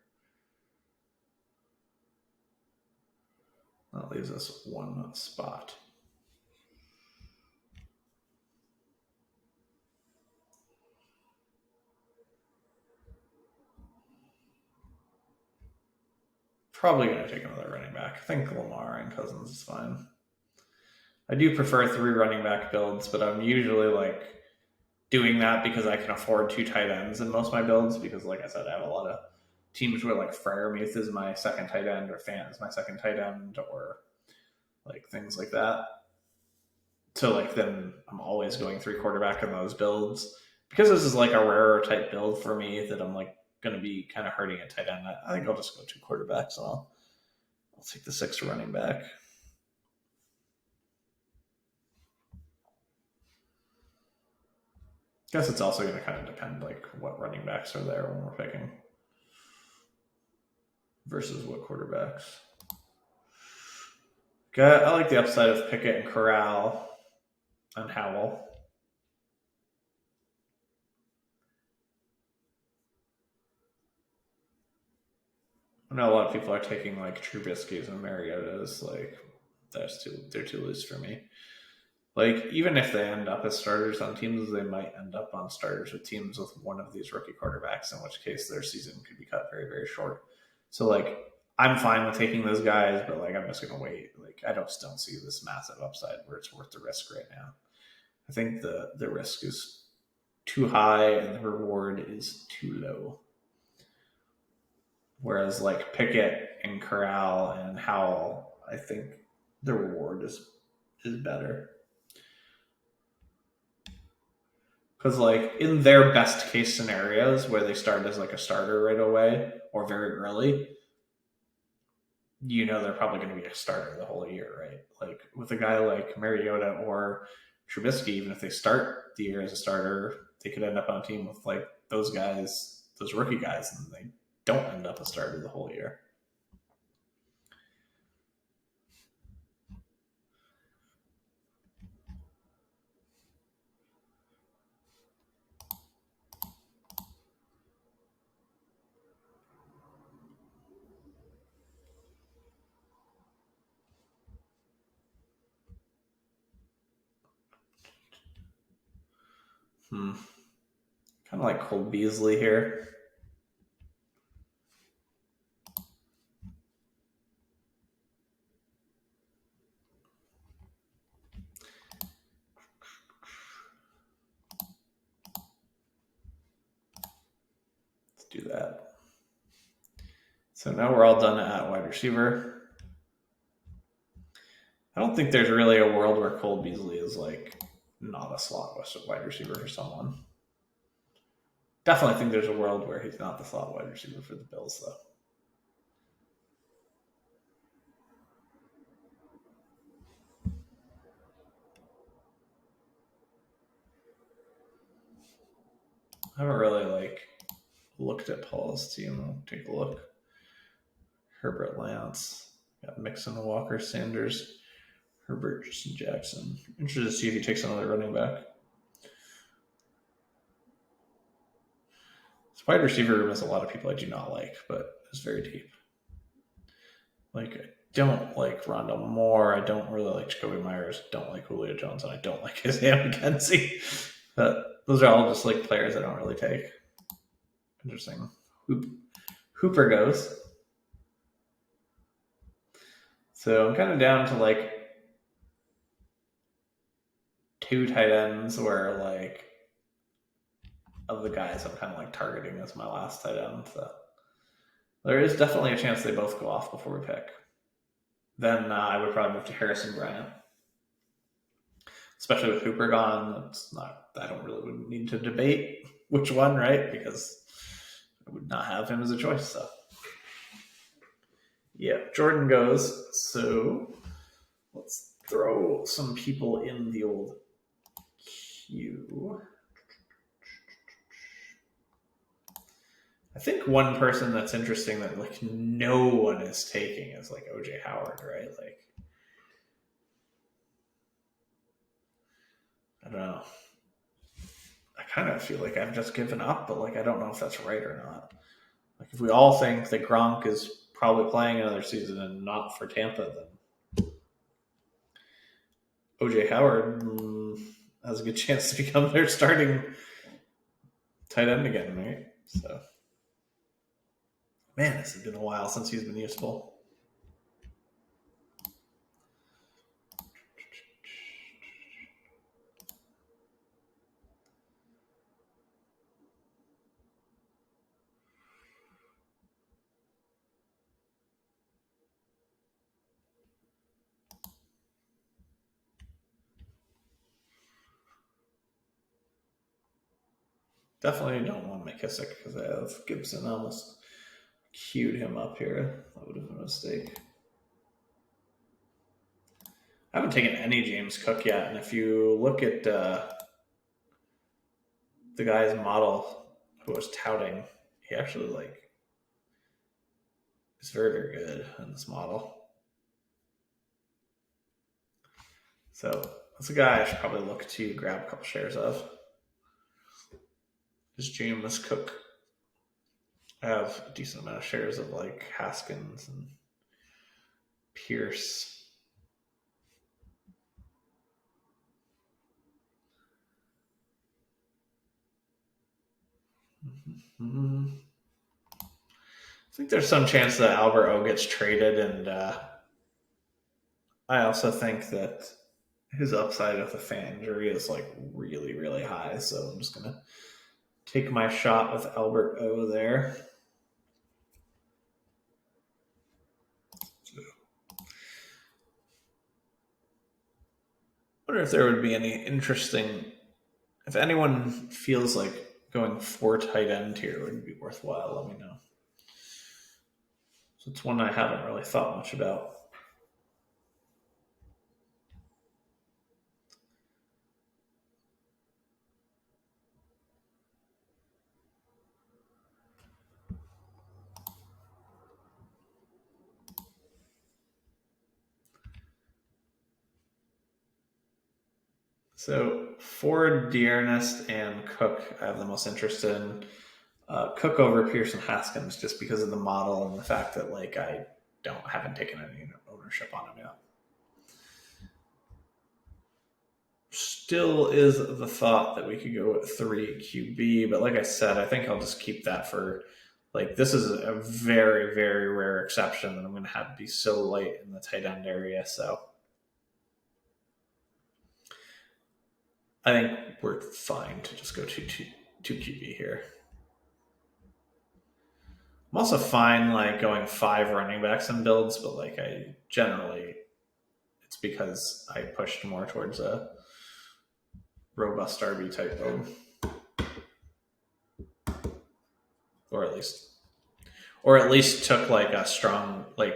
That leaves us one spot. Probably going to take another running back. I think Lamar and Cousins is fine. I do prefer 3 running back builds, but I'm usually like doing that because I can afford 2 tight ends in most of my builds because, like I said, I have a lot of teams where like Freiermuth is my second tight end or Fant is my second tight end or like things like that. So like then I'm always going 3 quarterback in those builds because this is like a rarer type build for me that I'm like going to be kind of hurting a tight end. I think I'll just go 2 quarterbacks and I'll take the 6th running back. Guess it's also going to kind of depend like what running backs are there when we're picking versus what quarterbacks. I like the upside of Pickett and Corral and Howell. I know a lot of people are taking like Trubisky's and Mariota's. Like they're too loose for me. Like even if they end up as starters on teams, they might end up on starters with teams with one of these rookie quarterbacks, in which case their season could be cut very, very short. So like I'm fine with taking those guys, but like I'm just gonna wait. Like I just don't see this massive upside where it's worth the risk right now. I think the risk is too high and the reward is too low. Whereas like Pickett and Corral and Howell, I think the reward is better. Because like in their best case scenarios where they start as like a starter right away or very early, you know they're probably going to be a starter the whole year, right? Like with a guy like Mariota or Trubisky, even if they start the year as a starter, they could end up on a team with like those guys, those rookie guys, and they don't end up a starter the whole year. Kind of like Cole Beasley here. do that. So now we're all done at wide receiver. I don't think there's really a world where Cole Beasley is like not a slot wide receiver for someone. Definitely think there's a world where he's not the slot wide receiver for the Bills, though. I haven't really looked at Paul's team. I'll take a look. Herbert, Lance, got Mixon, Walker, Sanders, Herbert, Justin Jackson. Interested to see if he takes another running back. This wide receiver room has a lot of people I do not like, but it's very deep. I don't like Rondell Moore. I don't really like Jacoby Myers. Don't like Julio Jones, and I don't like Isaiah McKenzie. But those are all just players I don't really take. Interesting. Hooper goes. So I'm kind of down to two tight ends where of the guys I'm kind of targeting as my last tight end. So there is definitely a chance they both go off before we pick. Then I would probably move to Harrison Bryant. Especially with Hooper gone, I don't really need to debate which one, right? Because I would not have him as a choice. So yeah, Jordan goes. So let's throw some people in the old queue. I think one person that's interesting that no one is taking is OJ Howard, right? I don't know. I kind of feel like I've just given up, but I don't know if that's right or not. If we all think that Gronk is probably playing another season and not for Tampa, then OJ Howard has a good chance to become their starting tight end again, right? So, man, this has been a while since he's been useful. Definitely don't want McKissick because I have Gibson. I almost queued him up here. That would have been a mistake. I haven't taken any James Cook yet, and if you look at the guy's model who I was touting, he actually is very, very good in this model. So that's a guy I should probably look to grab a couple shares of. Is James Cook. I have a decent amount of shares of Haskins and Pierce. Mm-hmm. I think there's some chance that Albert O gets traded, and I also think that his upside with a fan injury is really, really high. So I'm just gonna take my shot with Albert O there. I wonder if there would be any interesting. If anyone feels like going 4 tight end here would be worthwhile, let me know. So it's one I haven't really thought much about. So for Dearness and Cook, I have the most interest in Cook over Pearson Haskins just because of the model and the fact that I haven't taken any ownership on him yet. Still is the thought that we could go with 3 QB, but like I said, I think I'll just keep that for this is a very, very rare exception that I'm going to have to be so light in the tight end area. So I think we're fine to just go to 2 QB here. I'm also fine like going 5 running backs in builds, but like I generally it's because I pushed more towards a robust RB type build, or at least took like a strong like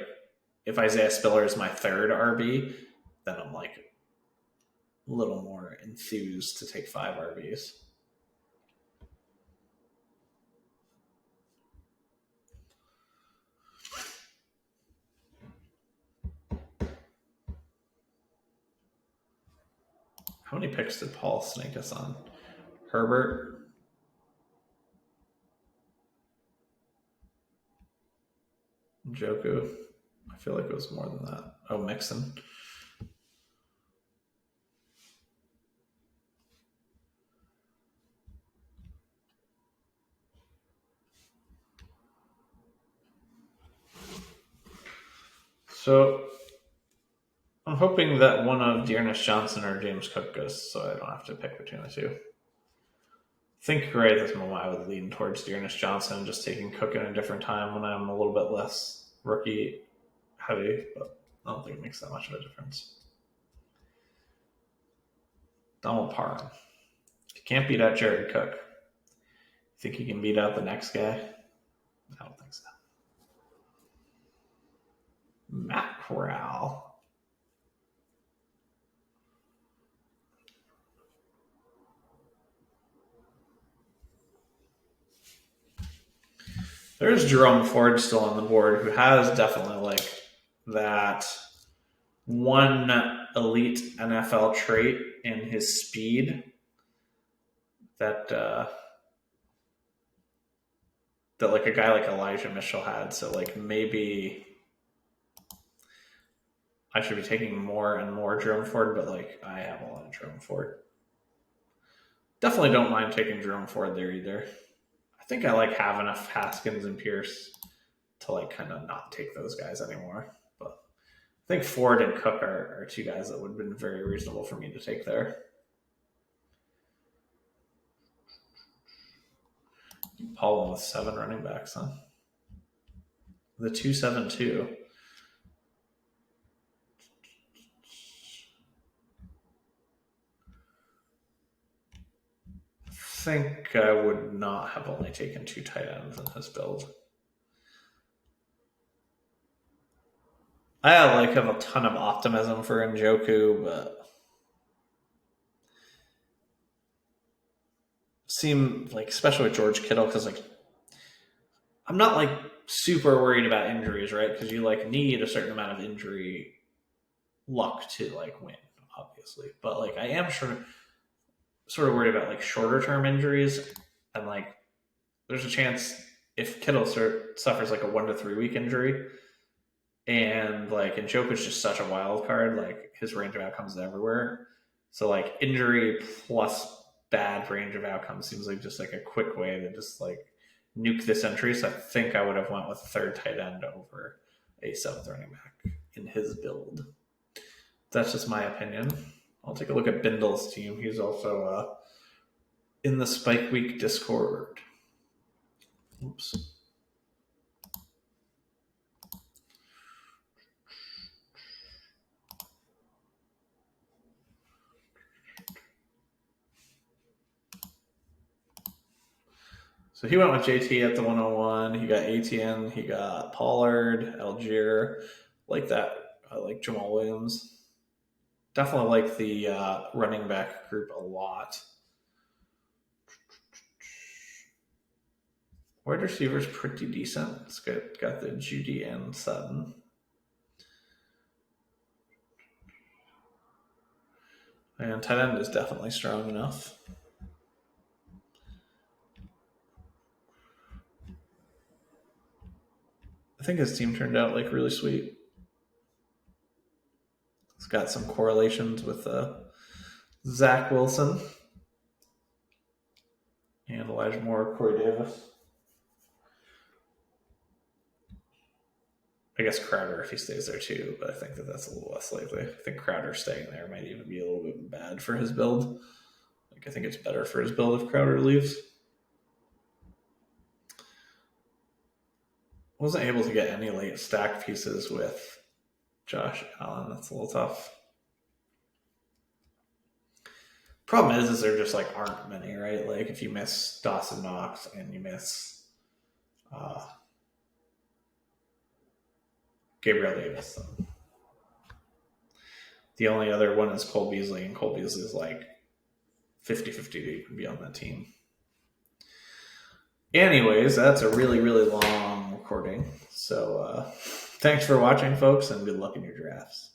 if Isaiah Spiller is my third RB, then I'm like a little more enthused to take 5 RBs. How many picks did Paul snake us on? Herbert? Njoku? I feel like it was more than that. Oh, Mixon. So I'm hoping that one of Dearness Johnson or James Cook goes, so I don't have to pick between the two. I think right at this moment I would lean towards Dearness Johnson, just taking Cook at a different time when I'm a little bit less rookie heavy, but I don't think it makes that much of a difference. Donald Parham. You can't beat out Jared Cook. Think he can beat out the next guy? I don't think so. Matt Corral. There's Jerome Ford still on the board, who has definitely like that one elite NFL trait in his speed that that like a guy like Elijah Mitchell had. So like maybe I should be taking more and more Jerome Ford, but like I have a lot of Jerome Ford. Definitely don't mind taking Jerome Ford there either. I think I like have enough Haskins and Pierce to like kind of not take those guys anymore. But I think Ford and Cook are 2 guys that would have been very reasonable for me to take there. Paul with 7 running backs, huh? The 2-7-2. I think I would not have only taken 2 tight ends in this build. I like have a ton of optimism for Njoku, but seem like especially with George Kittle, because like I'm not like super worried about injuries, right? Because you like need a certain amount of injury luck to like win, obviously. But like I am sort of worried about like shorter term injuries, and like there's a chance if Kittle suffers like a 1 to 3 week injury, and like Njoku's just such a wild card, like his range of outcomes is everywhere. So like injury plus bad range of outcomes seems like just like a quick way to just like nuke this entry. So I think I would have went with a third tight end over a 7th running back in his build. That's just my opinion. I'll take a look at Bindle's team. He's also in the Spike Week Discord. Oops. So he went with JT at the 101. He got ATN. He got Pollard, Algier. Like that. I like Jamal Williams. Definitely like the running back group a lot. Wide receiver's pretty decent. It's got the Judy and Sutton. And tight end is definitely strong enough. I think his team turned out like really sweet. It's got some correlations with Zach Wilson and Elijah Moore, Corey Davis. I guess Crowder if he stays there too, but I think that's a little less likely. I think Crowder staying there might even be a little bit bad for his build. Like I think it's better for his build if Crowder leaves. Wasn't able to get any late stack pieces with Josh Allen. That's a little tough. Problem is there just like aren't many, right? Like if you miss Dawson Knox and you miss Gabriel Davis, then the only other one is Cole Beasley, and Cole Beasley is like 50-50 to even be on that team. Anyways, that's a really, really long recording. So thanks for watching, folks, and good luck in your drafts.